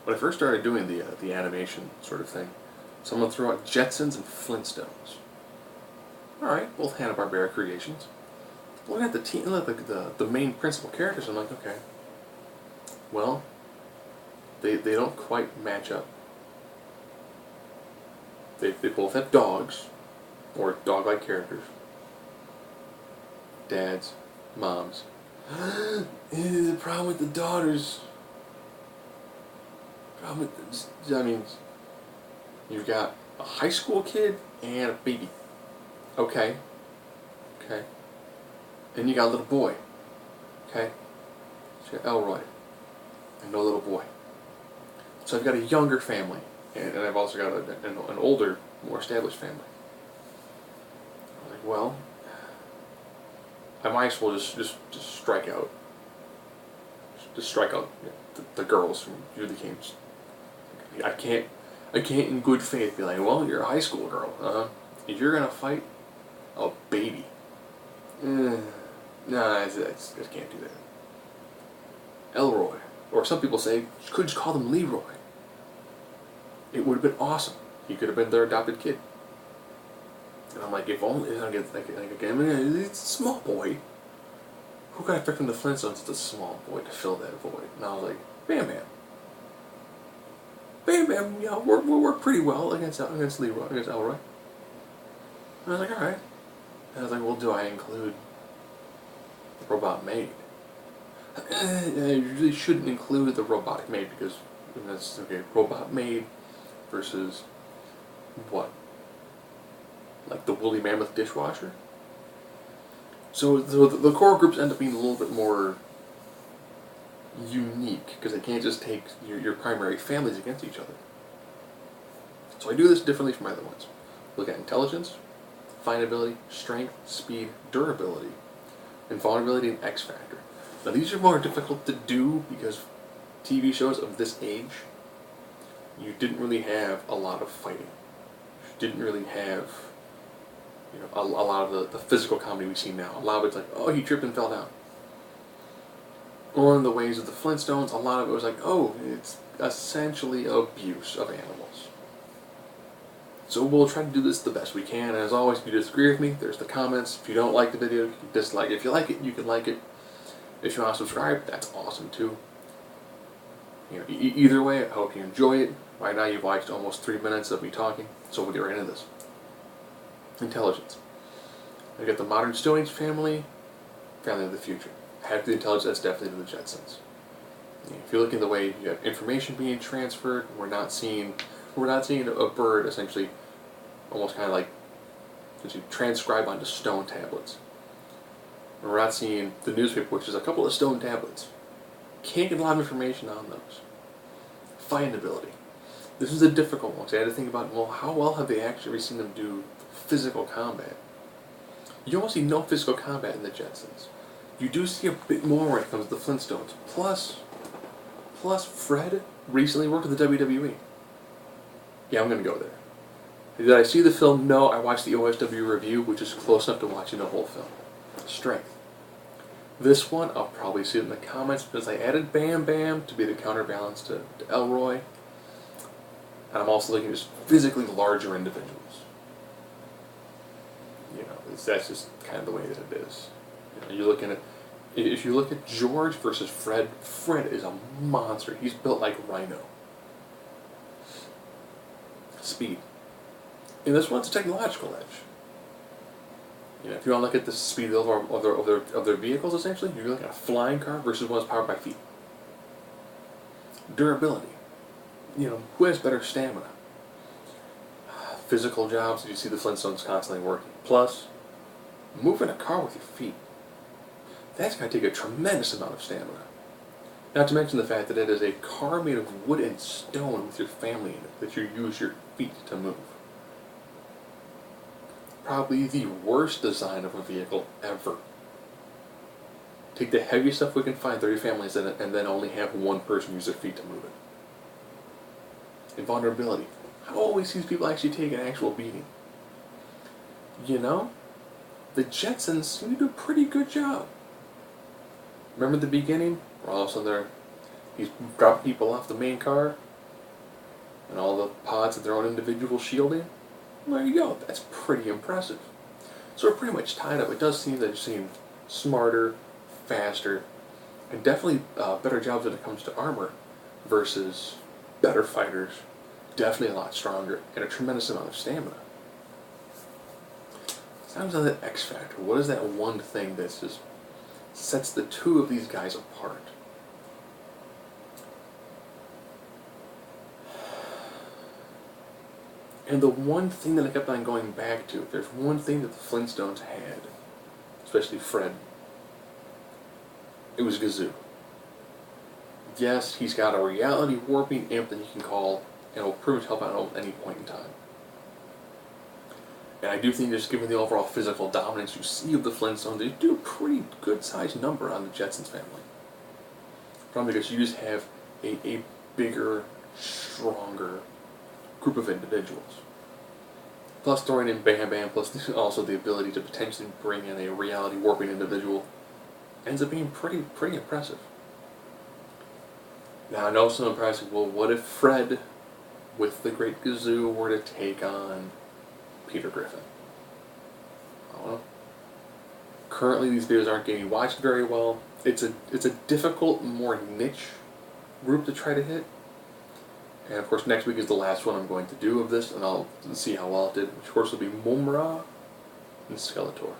when I first started doing the animation sort of thing, someone threw out Jetsons and Flintstones. All right, both Hanna-Barbera creations. Looking at the team, the main principal characters, I'm like, okay, well, they don't quite match up. They both have dogs, or dog-like characters. Dads, moms. The problem with the daughters. I mean, you've got a high school kid and a baby. Okay. Okay. And you got a little boy. Okay. So you got Elroy. And no little boy. So I've got a younger family. And I've also got an older, more established family. I'm like, well, I might as well just strike out. Just strike out the girls from the games. I can't in good faith be like, well, you're a high school girl. If you're gonna fight a baby, nah, I just can't do that. Elroy, or some people say, you could just call them Leroy. It would have been awesome. He could have been their adopted kid. And I'm like, if only I get it's a small boy. Who got picked from the Flintstones? It's a small boy to fill that void. And I was like, Bam Bam. Bam Bam, you know, we're pretty well against Leroy, against Elroy. And I was like, all right. And I was like, well, do I include Robot Maid? I really shouldn't include the robotic maid because that's okay. Robot Maid versus what? Like the woolly mammoth dishwasher? So the core groups end up being a little bit more unique because they can't just take your primary families against each other. So I do this differently from my other ones. Look at intelligence, findability, strength, speed, durability, and vulnerability and X factor. Now these are more difficult to do because TV shows of this age, you didn't really have a lot of fighting. You didn't really have, you know, a lot of the physical comedy we see now. A lot of it's like, oh, he tripped and fell down. Or in the ways of the Flintstones, a lot of it was like, oh, it's essentially abuse of animals. So we'll try to do this the best we can, and as always, if you disagree with me, there's the comments. If you don't like the video, you can dislike it. If you like it, you can like it. If you want to subscribe, that's awesome too. You know, either way, I hope you enjoy it. Right now you've watched almost 3 minutes of me talking, so we'll get right into this. Intelligence. I got the modern Stone Age family of the future. Have the intelligence, that's definitely the Jetsons. If you look at the way you have information being transferred, we're not seeing a bird essentially almost kind of like transcribe onto stone tablets. And we're not seeing the newspaper, which is a couple of stone tablets. Can't get a lot of information on those. Findability. This is a difficult one, so I had to think about, well, how well have they actually seen them do physical combat? You almost see no physical combat in the Jetsons. You do see a bit more when it comes to the Flintstones. Plus Fred recently worked with the WWE. Yeah, I'm going to go there. Did I see the film? No, I watched the OSW review, which is close enough to watching the whole film. Strength. This one, I'll probably see it in the comments because I added Bam Bam to be the counterbalance to Elroy. And I'm also looking at just physically larger individuals. You know, that's just kind of the way that it is. You know, you're looking at, if you look at George versus Fred, Fred is a monster. He's built like Rhino. Speed. And this one's a technological edge. You know, if you want to look at the speed of their vehicles, essentially, you're looking at a flying car versus one that's powered by feet. Durability. You know, who has better stamina? Physical jobs, you see the Flintstones constantly working. Plus, moving a car with your feet. That's going to take a tremendous amount of stamina. Not to mention the fact that it is a car made of wood and stone with your family in it, that you use your feet to move. Probably the worst design of a vehicle ever. Take the heavy stuff we can find, 30 families in it, and then only have one person use their feet to move it. Invulnerability. How always these people actually take an actual beating? You know, the Jetsons seem to do a pretty good job. Remember the beginning? Where all of a sudden he's dropping people off the main car, and all the pods have their own individual shielding. There you go. That's pretty impressive. So we're pretty much tied up. It does seem that it seemed smarter, faster, and definitely better jobs when it comes to armor versus better fighters, definitely a lot stronger, and a tremendous amount of stamina. Sounds like that X factor. What is that one thing that just sets the two of these guys apart? And the one thing that I kept on going back to, if there's one thing that the Flintstones had, especially Fred, it was Gazoo. Yes, he's got a reality warping imp that he can call, and will pretty much help out at any point in time. And I do think just given the overall physical dominance you see of the Flintstones, they do a pretty good sized number on the Jetsons family. Probably because you just have a bigger, stronger group of individuals. Plus throwing in Bam Bam, plus also the ability to potentially bring in a reality warping individual, ends up being pretty impressive. Now I know some impressive, well, what if Fred, with the Great Gazoo, were to take on Peter Griffin? I don't know. Currently these videos aren't getting watched very well. It's a difficult, more niche group to try to hit. And of course next week is the last one I'm going to do of this, and I'll see how well it did, which of course will be Mumra and Skeletor.